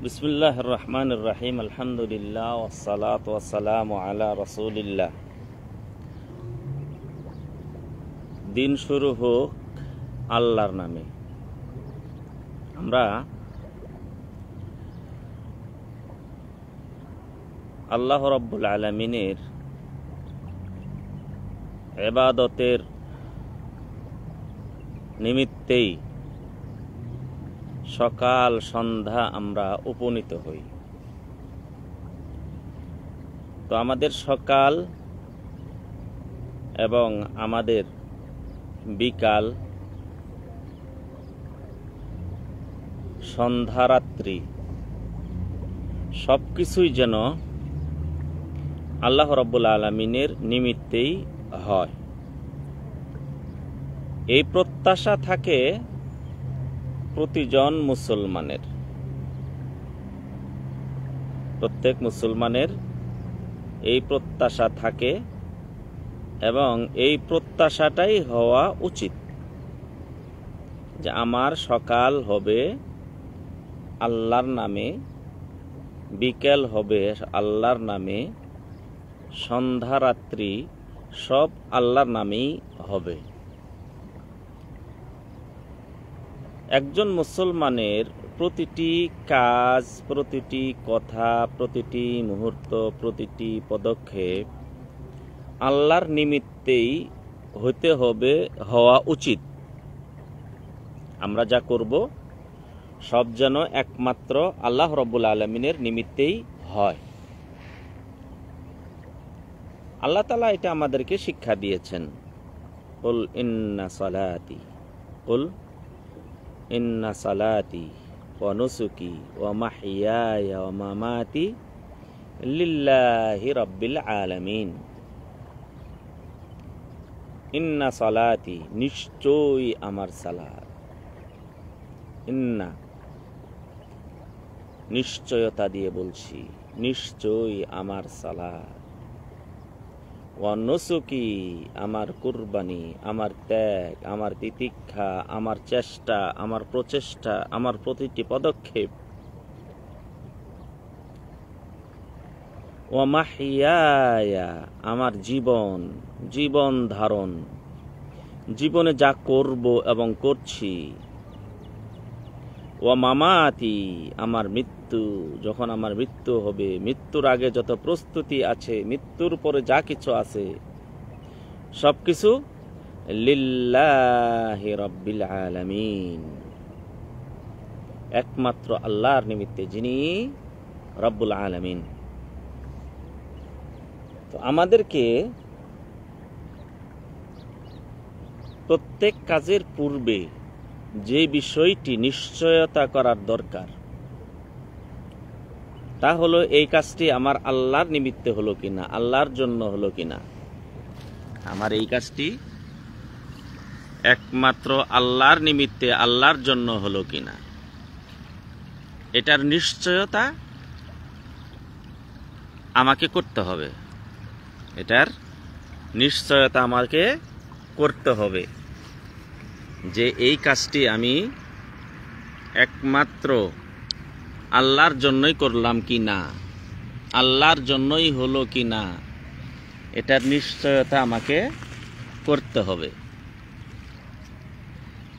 বিসমিল্লাহির রহমানির রহিম। আলহামদুলিল্লাহ ওয়াসসালাতু ওয়াসসালামু আলা রাসূলিল্লাহ। দিন শুরু হোক আল্লাহর নামে। আমরা আল্লাহ রাব্বুল আলামিনের ইবাদতের নিমিত্তেই সকাল সন্ধ্যা আমরা উপনীত হই। তো আমাদের সকাল এবং আমাদের বিকাল, সন্ধ্যারাত্রি সবকিছুই যেন আল্লাহ রাব্বুল আলামিনের নিমিত্তেই হয়, এই প্রত্যাশা থাকে প্রতিজন মুসলমানের। প্রত্যেক মুসলমানের এই প্রত্যাশা থাকে এবং এই প্রত্যাশাটাই হওয়া উচিত যে আমার সকাল হবে আল্লাহর নামে, বিকেল হবে আল্লাহর নামে, সন্ধ্যারাত্রি সব আল্লাহর নামেই হবে। একজন মুসলমানের প্রতিটি কাজ, প্রতিটি কথা, প্রতিটি মুহূর্ত, প্রতিটি পদক্ষেপ আল্লাহর নিমিত্তেই হতে হবে, হওয়া উচিত। আমরা যা করব সব যেন একমাত্র আল্লাহ রাব্বুল আলামিনের নিমিত্তেই হয়। আল্লাহ তাআলা এটা আমাদেরকে শিক্ষা দিয়েছেন। কুল ইন্না সালাতি, কুল ইন্না সালাতি ওয়া নুসুকি ওয়া মাহইয়ায়া ওয়া মামাতি লিল্লাহি রাব্বিল আলামিন। ইন্না সালাতি, নিশ্চয়ই আমার সালাত, ইন্না নিশ্চয়তা দিয়ে বলছি, নিশ্চয়ই আমার সালাত, ওয়া নুসুকি আমার কুরবানি, আমার ত্যাগ, আমার তিতিক্ষা, আমার চেষ্টা, আমার প্রচেষ্টা, আমার প্রতিটি পদক্ষেপ, ওয়া মাহইয়ায়া আমার জীবন, জীবন ধারণ, জীবনে যা করব এবং করছি, ওয়া মামাতি আমার মৃত্যু, যখন আমার মৃত্যু হবে, মৃত্যুর আগে যত প্রস্তুতি আছে, মৃত্যুর পরে যা কিছু আছে, সবকিছু লিল্লাহি রাব্বিল আলামিন, একমাত্র আল্লাহর নিমিত্তে, যিনি রব্বুল আলামিন। তো আমাদেরকে প্রত্যেক কাজের পূর্বে যে বিষয়টি নিশ্চয়তা করার দরকার তা হলো এই কাজটি আমার আল্লাহর নিমিত্তে হলো কিনা, আল্লাহর জন্য হলো কিনা, আমার এই কাজটি একমাত্র আল্লাহর নিমিত্তে, আল্লাহর জন্য হলো কিনা, এটার নিশ্চয়তা আমাকে করতে হবে। এটার নিশ্চয়তা আমাকে করতে হবে যে এই কাজটি আমি একমাত্র আল্লাহর জন্যই করলাম কি না, আল্লাহর জন্যই হলো কি না, এটার নিশ্চয়তা আমাকে করতে হবে।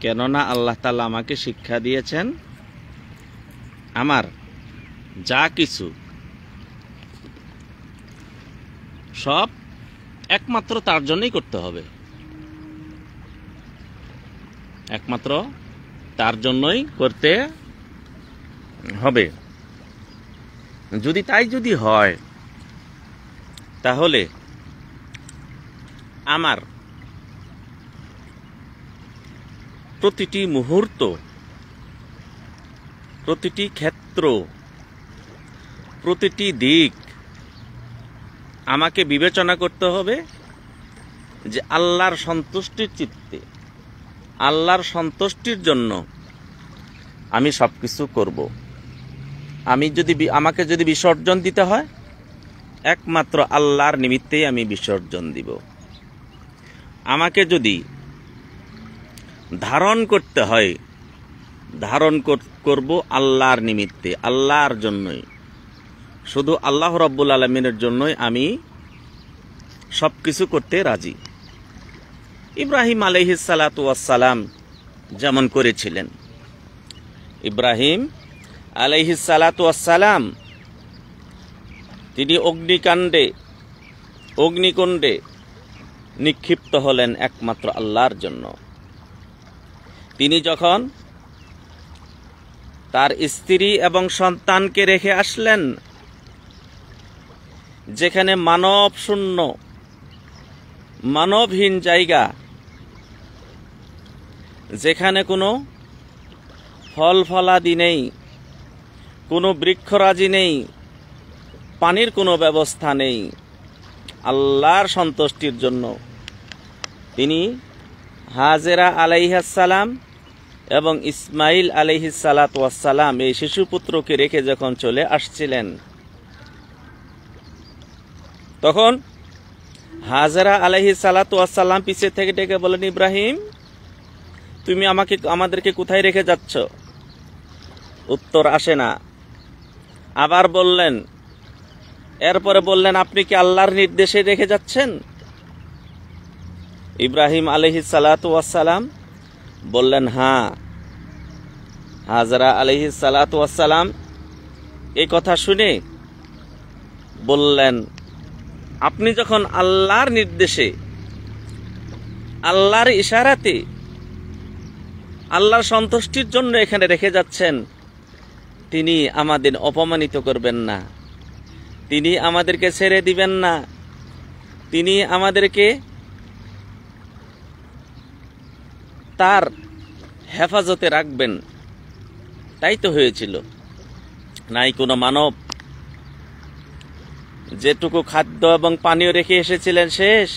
কেননা আল্লাহ তাআলা আমাকে শিক্ষা দিয়েছেন আমার যা কিছু সব একমাত্র তার জন্যই করতে হবে, একমাত্র তার জন্যই করতে হবে। যদি হয় তাহলে আমার প্রতিটি মুহূর্ত, প্রতিটি ক্ষেত্র, প্রতিটি দিক আমাকে বিবেচনা করতে হবে যে আল্লাহর সন্তুষ্টির চিত্তে, আল্লাহর সন্তুষ্টির জন্য আমি সবকিছু করব। আমাকে যদি বিসর্জন দিতে হয়, একমাত্র আল্লাহর নিমিত্তেই আমি বিসর্জন দিব। আমাকে যদি ধারণ করতে হয় ধারণ করব আল্লাহর নিমিত্তে, আল্লাহর জন্যই, শুধু আল্লাহ রাব্বুল আলামিনের জন্যই আমি সব কিছু করতে রাজি। ইব্রাহিম আলাইহিস সালাতু ওয়াস সালাম যেমন করেছিলেন। ইব্রাহিম আলাইহিস সালাতু ওয়াস সালাম তিনি অগ্নিকুণ্ডে নিক্ষিপ্ত হলেন একমাত্র আল্লাহর জন্য। তিনি যখন তার স্ত্রী এবং সন্তানকে রেখে আসলেন যেখানে মানব শূন্য, মানবহীন জায়গা, যেখানে কোনো ফল ফলাদি নেই, কোনো বৃক্ষরাজি নেই, পানির কোনো ব্যবস্থা নেই, আল্লাহর সন্তুষ্টির জন্য তিনি হাজেরা আলাইহিস সালাম এবং ইসমাইল আলাইহিস সালাতু ওয়াস সালাম এই শিশুপুত্রকে রেখে যখন চলে আসছিলেন, তখন হাজেরা আলাইহিস সালাতু ওয়াস সালাম পিছে থেকে ডেকে বলেন, ইব্রাহিম তুমি আমাদেরকে কোথায় রেখে যাচ্ছ? উত্তর আসে না। আবার বললেন, এরপরে বললেন, আপনি কি আল্লাহর নির্দেশে রেখে যাচ্ছেন? ইব্রাহিম আলাইহিস সালাতু ওয়াস সালাম বললেন, হ্যাঁ। হাজরা আলাইহিস সালাতু ওয়াস সালাম এই কথা শুনে বললেন, আপনি যখন আল্লাহর নির্দেশে, আল্লাহর ইশারাতে, আল্লাহর সন্তুষ্টির জন্য এখানে রেখে যাচ্ছেন, তিনি আমাদের অপমানিত করবেন না, তিনি আমাদেরকে ছেড়ে দিবেন না, তিনি আমাদেরকে তার হেফাজতে রাখবেন। তাই তো হয়েছিল। নাই কোনো মানব, যেটুকু খাদ্য এবং পানীয় রেখে এসেছিলেন শেষ।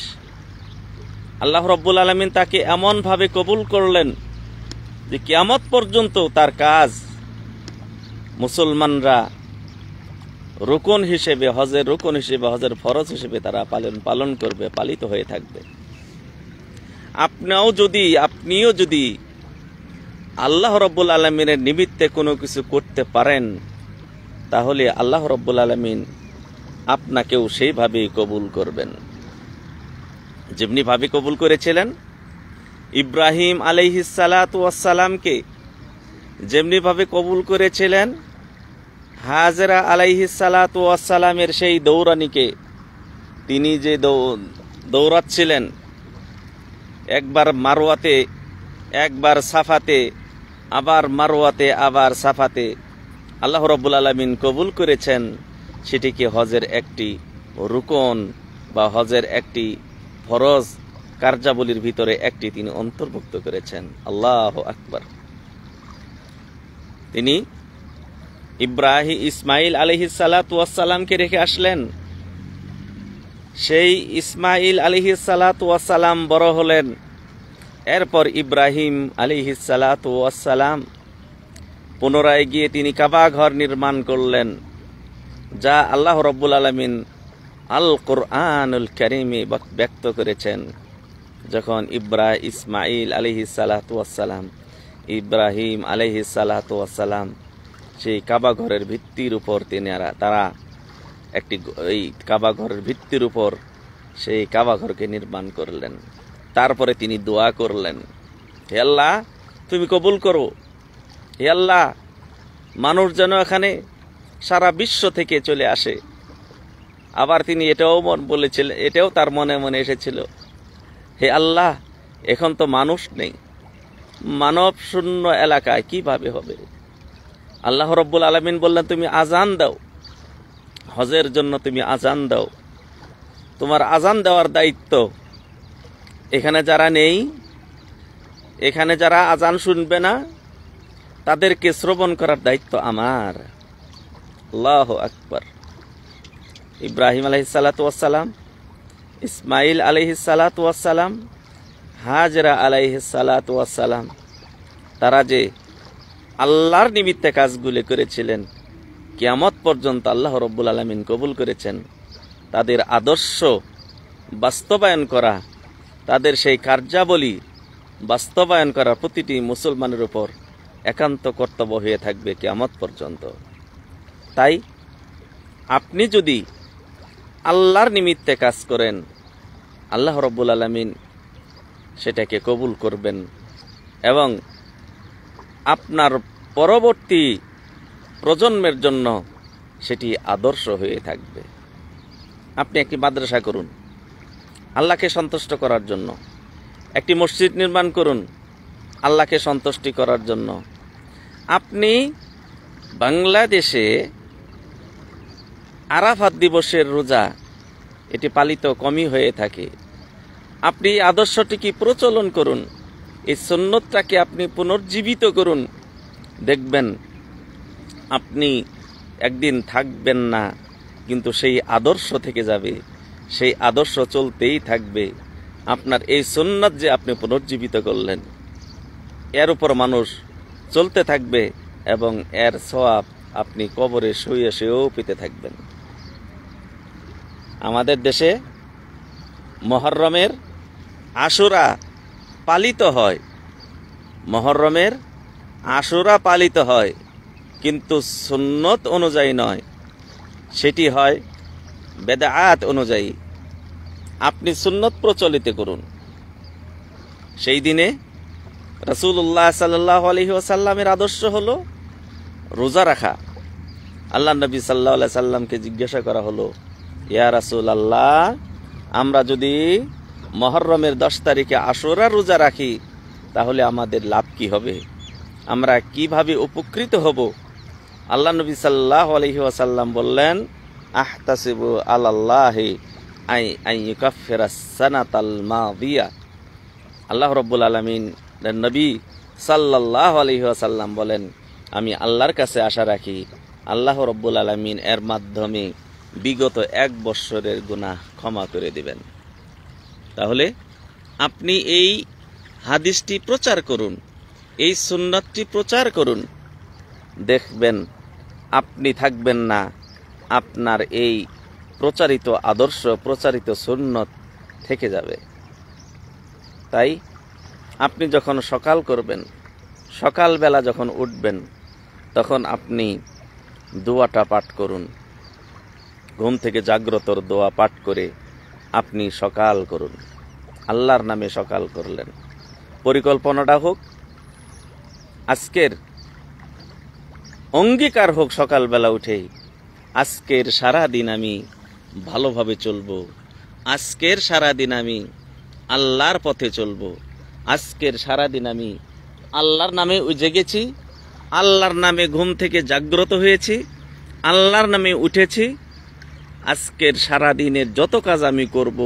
আল্লাহ রাব্বুল আলামিন তাকে এমন ভাবে কবুল করলেন যে কিয়ামত পর্যন্ত তার কাজ মুসলমানরা রুকন হিসেবে, হজের রুকন হিসেবে, হজের ফরজ হিসেবে তারা পালন করবে, পালিত হয়ে থাকবে। আপনিও যদি আল্লাহ রাব্বুল আলামিনের নিমিত্তে কোনো কিছু করতে পারেন, তাহলে আল্লাহ রাব্বুল আলামিন আপনাকেও সেইভাবেই কবুল করবেন, যেমনি ভাবে কবুল করেছিলেন ইব্রাহিম আলাইহিস সালাতু ওয়াস সালামকে, যেমনি ভাবে কবুল করেছিলেন হাজেরা আলাইহিস সালাতু ওয়াস সালামের সেই দৌড়ানিকে। তিনি যে দৌড়াচ্ছিলেন, একবার মারওয়াতে, একবার সাফাতে, আবার মারওয়াতে, আবার সাফাতে, আল্লাহ রাব্বুল আলামিন কবুল করেছেন সেটিকে হজের একটি রুকন বা হজের একটি ফরজ কার্যাবলীর ভিতরে একটি তিনি অন্তর্ভুক্ত করেছেন। আল্লাহু আকবার। তিনি ইসমাইল আলাইহিস সালাতু ওয়াস সালামকে রেখে আসলেন। সেই ইসমাইল আলাইহিস সালাতু ওয়াস সালাম বড় হলেন। এরপর ইব্রাহিম আলাইহিস সালাতু ওয়াস সালাম পুনরায় গিয়ে তিনি কাবা ঘর নির্মাণ করলেন, যা আল্লাহ রাব্বুল আলামিন আল কুরআনুল কারীমে ব্যক্ত করেছেন। যখন ইসমাইল আলাইহিস সালাতু ওয়াস সালাম, ইব্রাহিম আলাইহিস সালাতু ওয়াস সালাম সেই কাবা ঘরের ভিত্তির উপর তারা এই কাবা ঘরের ভিত্তির উপর সেই কাবা ঘরকে নির্মাণ করলেন। তারপরে তিনি দোয়া করলেন, হে আল্লাহ তুমি কবুল করো, হে আল্লাহ মানুষ যেন এখানে সারা বিশ্ব থেকে চলে আসে। আবার তিনি এটাও বলেছিলেন, এটাও তার মনে মনে এসেছিল, হে আল্লাহ এখন তো মানুষ নেই, মানব শূন্য এলাকায় কিভাবে হবে? আল্লাহ রাব্বুল আলামিন বললেন, তুমি আজান দাও, হজের জন্য তুমি আজান দাও, তোমার আজান দেওয়ার দায়িত্ব। এখানে যারা নেই, এখানে যারা আজান শুনবে না, তাদেরকে শ্রবণ করার দায়িত্ব আমার। আল্লাহু আকবার। ইব্রাহিম আলাইহিস সালাতু ওয়াস সালাম, ইসমাইল আলাইহিস সালাতু ওয়াস সালাম, হাজরা আলাইহিস সালাতু ওয়াস সালাম, তারা যে আল্লাহর নিমিত্তে কাজগুলো করেছিলেন, কিয়ামত পর্যন্ত আল্লাহ রাব্বুল আলামিন কবুল করেছেন। তাদের আদর্শ বাস্তবায়ন করা, তাদের সেই কার্যাবলী বাস্তবায়ন করা প্রতিটি মুসলমানের উপর একান্ত কর্তব্য হয়ে থাকবে কিয়ামত পর্যন্ত। তাই আপনি যদি আল্লাহর নিমিত্তে কাজ করেন, আল্লাহ রাব্বুল আলামিন সেটাকে কবুল করবেন এবং আপনার পরবর্তী প্রজন্মের জন্য সেটি আদর্শ হয়ে থাকবে। আপনি একটি মাদ্রাসা করুন আল্লাহকে সন্তুষ্ট করার জন্য, একটি মসজিদ নির্মাণ করুন আল্লাহকে সন্তুষ্টি করার জন্য। আপনি বাংলাদেশে আরাফাত দিবসের রোজা এটি পালিত কমই হয়ে থাকে, আপনি এই আদর্শটিকে প্রচলন করুন, এই সুন্নতটাকে আপনি পুনর্জীবিত করুন। দেখবেন আপনি একদিন থাকবেন না, কিন্তু সেই আদর্শ থেকে যাবে, সেই আদর্শ চলতেই থাকবে। আপনার এই সুন্নাত যে আপনি পুনর্জীবিত করলেন, এর উপর মানুষ চলতে থাকবে এবং এর সওয়াব আপনি কবরে শুয়ে শুয়েও পেতে থাকবেন। আমাদের দেশে মুহররমের আশুরা পালিত হয়, মুহররমের আশুরা পালিত হয়, কিন্তু সুন্নত অনুযায়ী নয়, সেটি হয় বেদাত অনুযায়ী। আপনি সুন্নত প্রচলিত করুন। সেই দিনে রাসূলুল্লাহ সাল্লাল্লাহু আলাইহি ওয়াসাল্লামের আদর্শ হলো রোজা রাখা। আল্লাহ নবী সাল্লাল্লাহু আলাইহি সাল্লামকে জিজ্ঞাসা করা হলো, ইয়া রাসূলুল্লাহ, আমরা যদি মুহররমের 10 তারিখে আশুরা রোজা রাখি তাহলে আমাদের লাভ কি হবে, আমরা কিভাবে উপকৃত হব? আল্লাহ নবী সাল্লাল্লাহু আলাইহি ওয়াসাল্লাম বললেন, আহতাসিবু আলাল্লাহি আই ইউকাফিরাস সানাতাল মাদিয়া। আল্লাহ রাব্বুল আলামিন নবী সাল্লাল্লাহু আলাইহি ওয়াসাল্লাম বলেন, আমি আল্লাহর কাছে আশা রাখি আল্লাহ রাব্বুল আলামিন এর মাধ্যমে বিগত 1 বৎসরের গুনাহ ক্ষমা করে দিবেন। তাহলে আপনি এই হাদিসটি প্রচার করুন, এই সুন্নাতটি প্রচার করুন, দেখবেন আপনি থাকবেন না, আপনার এই প্রচারিত আদর্শ, প্রচারিত সুন্নত থেকে যাবে। তাই আপনি যখন সকাল করবেন, সকালবেলা যখন উঠবেন, তখন আপনি দোয়াটা পাঠ করুন। ঘুম থেকে জাগ্রতর দোয়া পাঠ করে আপনি সকাল করুন, আল্লাহর নামে সকাল করলেন। পরিকল্পনাটা হোক, আজকের অঙ্গীকার হোক, সকালবেলা উঠেই আজকের সারা দিন আমি ভালোভাবে চলবো, আজকের সারা দিন আমি আল্লাহর পথে চলবো, আজকের সারা দিন আমি আল্লাহর নামে জেগেছি, আল্লাহর নামে ঘুম থেকে জাগ্রত হয়েছি, আল্লাহর নামে উঠেছি। আজকের সারা দিনের যত কাজ আমি করব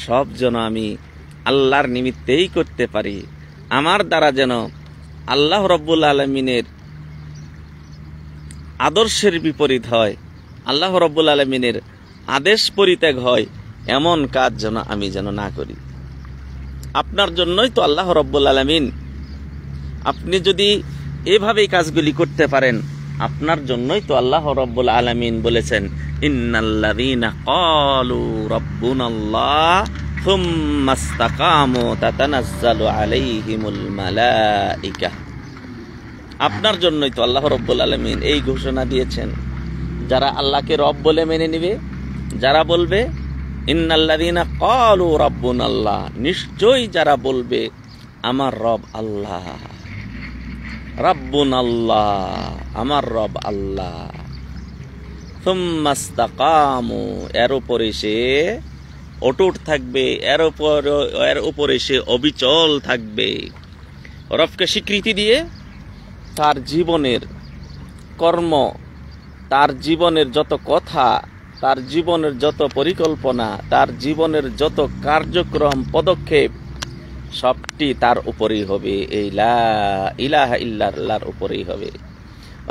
সব যেন আমি আল্লাহর নিমিত্তেই করতে পারি, আমার দ্বারা যেন আল্লাহ রাব্বুল আলামিনের আদর্শের বিপরীত হয়, আল্লাহ রাব্বুল আলামিনের আদেশ পরিত্যাগ হয়, এমন কাজ যেন আমি যেন না করি। আপনার জন্যই তো আল্লাহ রাব্বুল আলামিন, আপনি যদি এভাবেই কাজগুলি করতে পারেন, আপনার জন্যই তো আল্লাহ রাব্বুল আলামিন বলেছেন, ইন্নাল্লাযীনা ক্বালু রাব্বুনাল্লাহ সুম্মা ইসতাকামু তাতানাজ্জালু আলাইহিমুল মালাইকা। আপনার জন্যই তো আল্লাহ রাব্বুল আলামিন এই ঘোষণা দিয়েছেন, যারা আল্লাহকে রব বলে মেনে নেবে, যারা বলবে ইন্নাল্লাযীনা ক্বালু রাব্বুনাল্লাহ, নিশ্চয়ই যারা বলবে আমার রব আল্লাহ, রাব্বুনাল্লাহ, আমার রব আল্লাহ, সুম্মা ইসতাকামু, এর উপরে সে অটুট থাকবে, এর উপরে সে অবিচল থাকবে। রবকে স্বীকৃতি দিয়ে তার জীবনের কর্ম, তার জীবনের যত কথা, তার জীবনের যত পরিকল্পনা, তার জীবনের যত কার্যক্রম, পদক্ষেপ, সবটি তার উপরেই হবে, এই লা ইলাহা ইল্লাল্লাহর উপরেই হবে।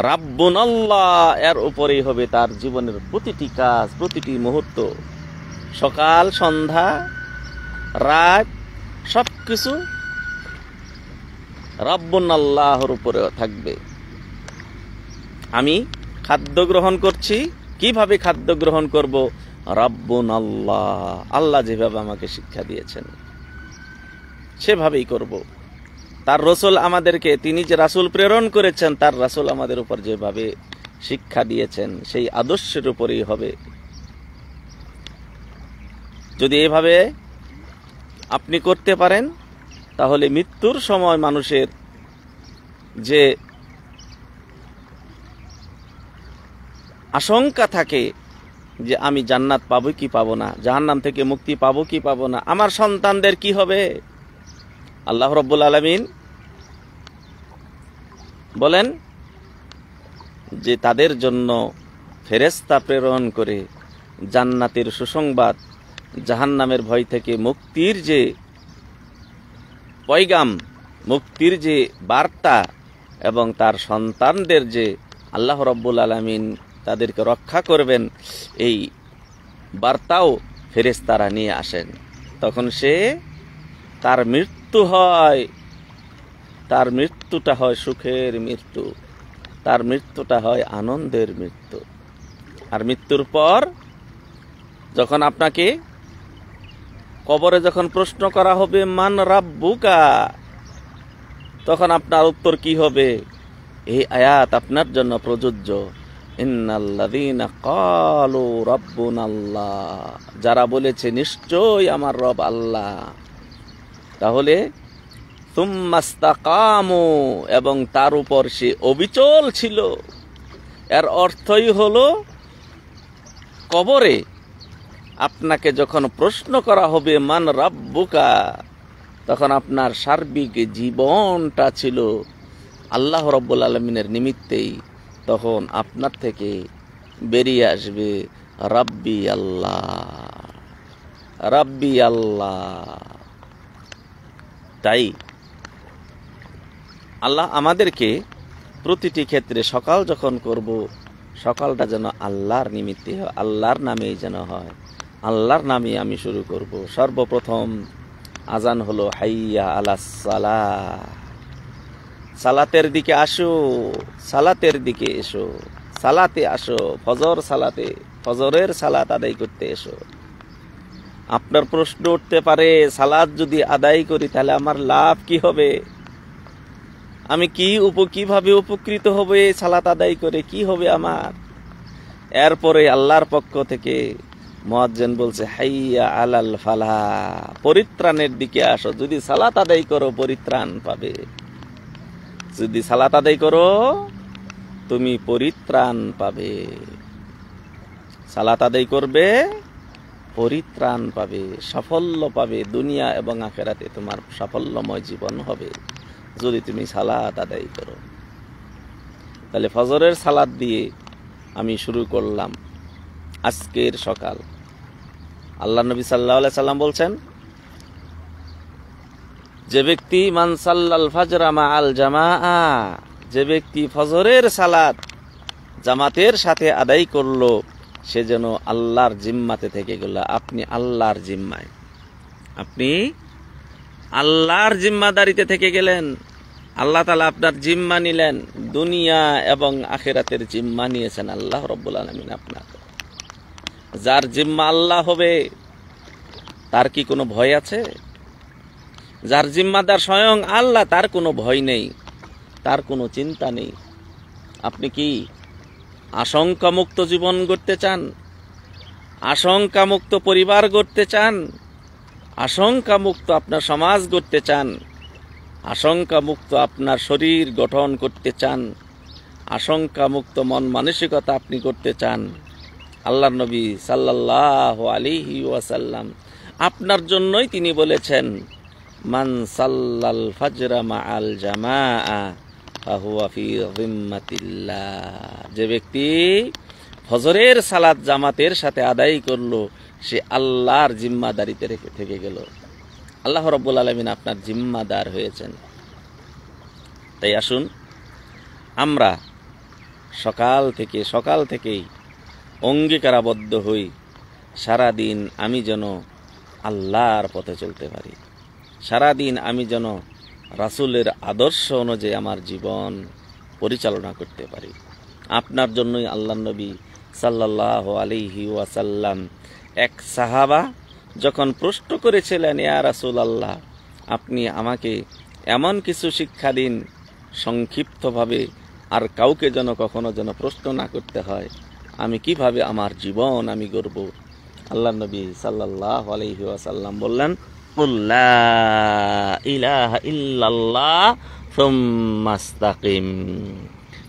রাব্বুনাল্লাহ, এর উপরেই হবে তার জীবনের প্রতিটি কাজ, প্রতিটি মুহূর্ত, সকাল সন্ধ্যা রাত সবকিছু রাব্বুনাল্লাহর উপরে থাকবে। আমি খাদ্য গ্রহণ করছি, কিভাবে খাদ্য গ্রহণ করব? রাব্বুনাল্লাহ, আল্লাহ যেভাবে আমাকে শিক্ষা দিয়েছেন সেভাবেই করব। তার রাসূল আমাদেরকে, তিনি যে রাসূল প্রেরণ করেছেন, তার রাসূল আমাদের উপর যেভাবে শিক্ষা দিয়েছেন সেই আদর্শের উপরেই হবে। যদি এভাবে আপনি করতে পারেন, তাহলে মৃত্যুর সময় মানুষের যে আশঙ্কা থাকে যে আমি জান্নাত পাবো কি পাবো না, জাহান্নাম থেকে মুক্তি পাবো কি পাবো না, আমার সন্তানদের কি হবে, আল্লাহ রাব্বুল আলামিন বলেন যে তাদের জন্য ফেরেশতা প্রেরণ করে জান্নাতের সুসংবাদ, জাহান্নামের ভয় থেকে মুক্তির যে পয়গাম, মুক্তির যে বার্তা, এবং তার সন্তানদের যে আল্লাহ রাব্বুল আলামিন তাদেরকে রক্ষা করবেন, এই বার্তাও ফেরেশতারা নিয়ে আসেন। তখন সে তার মৃত্যু হয়, তার মৃত্যুটা হয় সুখের মৃত্যু, তার মৃত্যুটা হয় আনন্দের মৃত্যু। আর মৃত্যুর পর যখন আপনাকে কবরে যখন প্রশ্ন করা হবে মান রাব্বুকা, তখন আপনার উত্তর কি হবে? এই আয়াত আপনার জন্য প্রযোজ্য। ইন্নাল্লাযীনা ক্বালু রাব্বুনাল্লাহ, যারা বলেছে নিশ্চয়ই আমার রব আল্লাহ, তাহলে সুম্মাস্তাকামু, এবং তার উপর সে অবিচল ছিল। এর অর্থই হলো কবরে আপনাকে যখন প্রশ্ন করা হবে মান রাব্বুকা, তখন আপনার সার্বিক জীবনটা ছিল আল্লাহ রাব্বুল আলামিনের নিমিত্তেই। তখন আপনার থেকে বেরিয়ে আসবে রাব্বি আল্লাহ, রাব্বি আল্লাহ। তাই আল্লাহ আমাদেরকে প্রতিটি ক্ষেত্রে সকাল যখন করব, সকালটা যেন আল্লাহর নিমিত্তে হয়, আল্লাহর নামেই যেন হয়, আল্লাহর নামে আমি শুরু করব। সর্বপ্রথম আজান হলো হাইয়া আলাস সালাহ, সালাতের দিকে আসো, সালাতের দিকে এসো, সালাতে আসো, ফজর সালাতে, ফজরের সালাত আদায় করতে এসো। আপনার প্রশ্ন উঠতে পারে, সালাত যদি আদায় করি তাহলে আমার লাভ কি হবে, আমি কিভাবে উপকৃত হব, এই সালাত আদায় করে কি হবে আমার? এরপরে আল্লাহর পক্ষ থেকে মুয়াজ্জিন বলছে হাইয়া আলাল ফালাহ, পরিত্রাণের দিকে আসো। যদি সালাত আদায় করো পরিত্রাণ পাবে, যদি সালাত আদায় করো তুমি পরিত্রাণ পাবে, সালাত আদায় করবে পরিত্রাণ পাবে, সাফল্য পাবে, দুনিয়া এবং আখিরাতে তোমার সাফল্যময় জীবন হবে যদি তুমি সালাত আদায় করো। তাহলে ফজরের সালাত দিয়ে আমি শুরু করলাম আজকের সকাল। আল্লাহ নবী সাল্লাল্লাহু আলাইহি সাল্লাম বলছেন, যে ব্যক্তি মান সাল্লাল ফাজরা মাআল জামাআ, যে ব্যক্তি ফজরের সালাত জামাতের সাথে আদায় করলো, সে যেন আল্লাহর জিম্মাতে থেকে গেল। আপনি আল্লাহর জিম্মায়, আপনি আল্লাহর জিম্মাদারিতে থেকে গেলেন। আল্লাহ তাআলা আপনার জিম্মা নিলেন, দুনিয়া এবং আখিরাতের জিম্মা নিয়েছেন আল্লাহ রাব্বুল আলামিন আপনার। যার জিম্মা আল্লাহ হবে তার কি কোনো ভয় আছে? যার জিম্মাদার স্বয়ং আল্লাহ, তার কোনো ভয় নেই, তার কোনো চিন্তা নেই। আপনি কি আশঙ্কামুক্ত জীবন গড়তে চান? আশঙ্কামুক্ত পরিবার গড়তে চান? আশঙ্কামুক্ত আপনার সমাজ গড়তে চান? আশঙ্কামুক্ত আপনার শরীর গঠন করতে চান? আশঙ্কামুক্ত মন মানসিকতা আপনি করতে চান? আল্লাহর নবী সাল্লাল্লাহু আলাইহি ওয়াসাল্লাম আপনার জন্যই তিনি বলেছেন, মান সাল্লাল ফাজরা মাআল জামাআ ফাহুয়া ফি যিম্মাতিল্লাহ, যে ব্যক্তি ফজরের সালাত জামাতের সাথে আদায় করলো, সে আল্লাহর জিম্মাদারিতে থেকে গেল। আল্লাহ রাব্বুল আলামিন আপনার জিম্মাদার হয়েছেন। তাই আসুন আমরা সকাল থেকেই অঙ্গীকারাবদ্ধ হই, সারাদিন আমি যেন আল্লাহর পথে চলতে পারি, সারাদিন আমি যেন রাসূলের আদর্শ অনুযায়ী আমার জীবন পরিচালনা করতে পারি। আপনার জন্যই আল্লাহর নবী সাল্লাল্লাহু আলাইহি ওয়াসাল্লাম এক সাহাবা যখন প্রশ্ন করেছিলেন, ইয়া রাসূলুল্লাহ, আপনি আমাকে এমন কিছু শিক্ষা দিন সংক্ষিপ্তভাবে, আর কাউকে যেন কখনো যেন প্রশ্ন না করতে হয় আমি কিভাবে আমার জীবন আমি গড়ব। আল্লাহ নবী সাল্লাল্লাহু আলাইহি ওয়াসাল্লাম বললেন, কুল লা ইলাহা ইল্লাল্লাহ সুম্মা ইসতাকিম।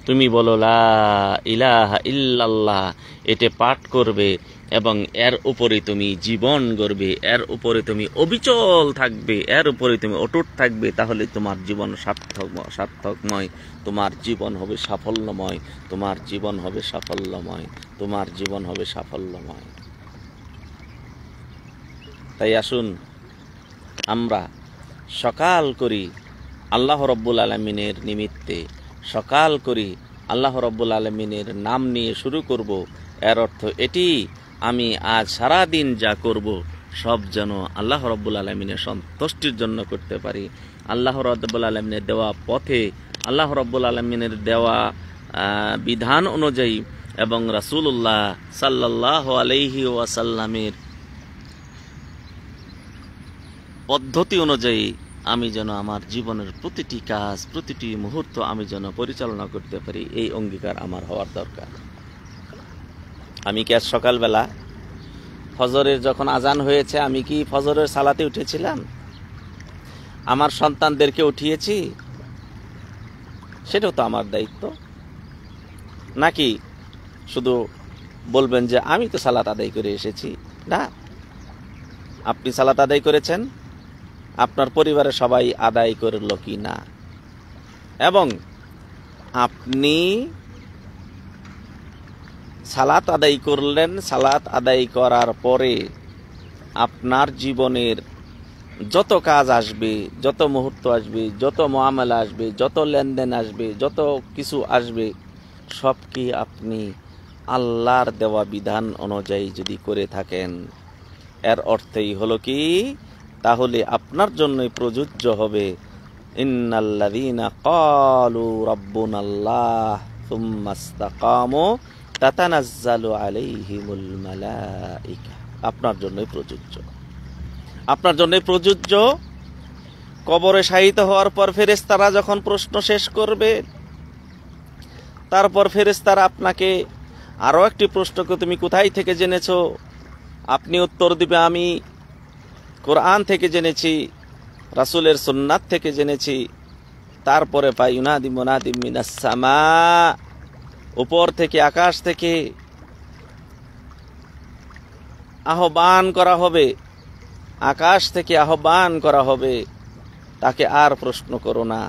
তুমি বলো লা ইলাহা ইল্লাল্লাহ, এটা পাঠ করবে এবং এর উপরে তুমি জীবন গড়বে, এর উপরে তুমি অবিচল থাকবে, এর উপরে তুমি অটুট থাকবে, তাহলে তোমার জীবন সার্থকময়, তোমার জীবন হবে সাফল্যময়, তোমার জীবন হবে সাফল্যময়, তোমার জীবন হবে সাফল্যময়। তাই আসুন আমরা সকাল করি আল্লাহ রাব্বুল আলামিনের নিমিত্তে, সকাল করি আল্লাহ রাব্বুল আলামিনের নাম নিয়ে শুরু করব। এর অর্থ এটি, আমি আজ সারা দিন যা করব সব যেন আল্লাহ রাব্বুল আলামিনের সন্তুষ্টির জন্য করতে পারি, আল্লাহ রাব্বুল আলামিনের দেওয়া পথে, আল্লাহ রাব্বুল আলামিনের দেওয়া বিধান অনুযায়ী এবং রাসূলুল্লাহ সাল্লাল্লাহু আলাইহি ওয়াসাল্লামের পদ্ধতি অনুযায়ী আমি যেন আমার জীবনের প্রতিটি কাজ, প্রতিটি মুহূর্ত আমি যেন পরিচালনা করতে পারি, এই অঙ্গীকার আমার হওয়ার দরকার। আমি কি আজ সকালবেলা ফজরের যখন আজান হয়েছে, আমি কি ফজরের সালাতে উঠেছিলাম? আমার সন্তানদেরকে উঠিয়েছি? সেটাও তো আমার দায়িত্ব। নাকি শুধু বলবেন যে আমি তো সালাত আদায় করে এসেছি? না, আপনি সালাত আদায় করেছেন, আপনার পরিবারের সবাই আদায় করল কি না, এবং আপনি সালাত আদায় করলেন, সালাত আদায় করার পরে আপনার জীবনের যত কাজ আসবে, যত মুহূর্ত আসবে, যত মুআমালা আসবে, যত লেনদেন আসবে, যত কিছু আসবে, সব কি আপনি আল্লাহর দেওয়া বিধান অনুযায়ী যদি করে থাকেন, এর অর্থই হলো কি, তাহলে আপনার জন্যই প্রযোজ্য হবে ইন্নাল্লাযীনা ক্বালু রাব্বুনাল্লাহ সুম্মা ইসতাকামু তাতানাজ্জালু আলাইহিমুল মালাইকা। আপনার জন্যই প্রযোজ্য, আপনার জন্যই প্রযোজ্য। কবরে শায়িত হওয়ার পর ফেরেশতারা যখন প্রশ্ন শেষ করবে, তারপর ফেরেশতারা আপনাকে আরো একটি প্রশ্নকে তুমি কোথায় থেকে জেনেছো, আপনি উত্তর দিবে আমি কোরআন থেকে জেনেছি, রাসূলের সুন্নাত থেকে জেনেছি। তারপরে পাই ইউনাদি মুনাদি মিনাস সামা, উপর থেকে, আকাশ থেকে আহ্বান করা হবে, আকাশ থেকে আহ্বান করা হবে, তাকে আর প্রশ্ন করো না,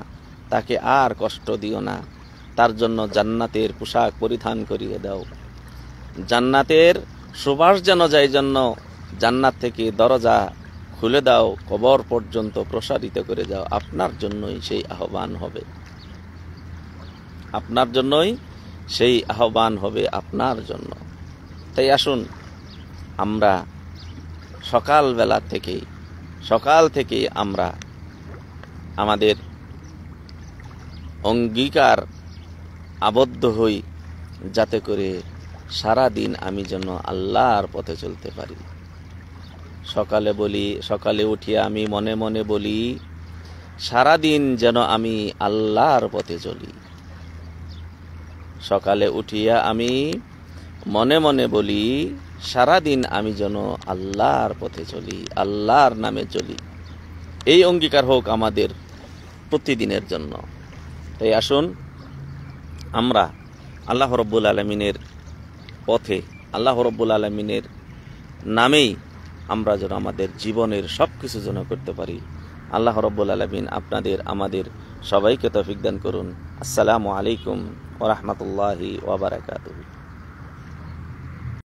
তাকে আর কষ্ট দিও না, তার জন্য জান্নাতের পোশাক পরিধান করিয়ে দাও, জান্নাতের সুবাস যেন যায়, জন্য জান্নাত থেকে দরজা খুলে দাও, কবর পর্যন্ত প্রসারিত করে দাও। আপনার জন্যই সেই আহ্বান হবে, আপনার জন্যই সেই আহ্বান হবে, আপনার জন্য। তাই আসুন আমরা সকাল থেকে আমরা আমাদের অঙ্গীকার আবদ্ধ হই, যাতে করে সারা দিন আমি যেন আল্লাহর পথে চলতে পারি। সকালে উঠিয়ে আমি মনে মনে বলি, সারা দিন যেন আমি আল্লাহর পথে চলি। সকালে উঠিয়া আমি মনে মনে বলি, সারা দিন আমি যেন আল্লাহর পথে চলি, আল্লাহর নামে চলি। এই অঙ্গীকার হোক আমাদের প্রতিদিনের জন্য। তাই আসুন আমরা আল্লাহ রাব্বুল আলামিনের পথে, আল্লাহ রাব্বুল আলামিনের নামেই আমরা যেন আমাদের জীবনের সবকিছু যেন করতে পারি। আল্লাহ রাব্বুল আলামিন আপনাদের আমাদের সবাইকে তৌফিক দান করুন। আসসালামু আলাইকুম ওয়া রাহমাতুল্লাহি ওয়া বারাকাতুহু।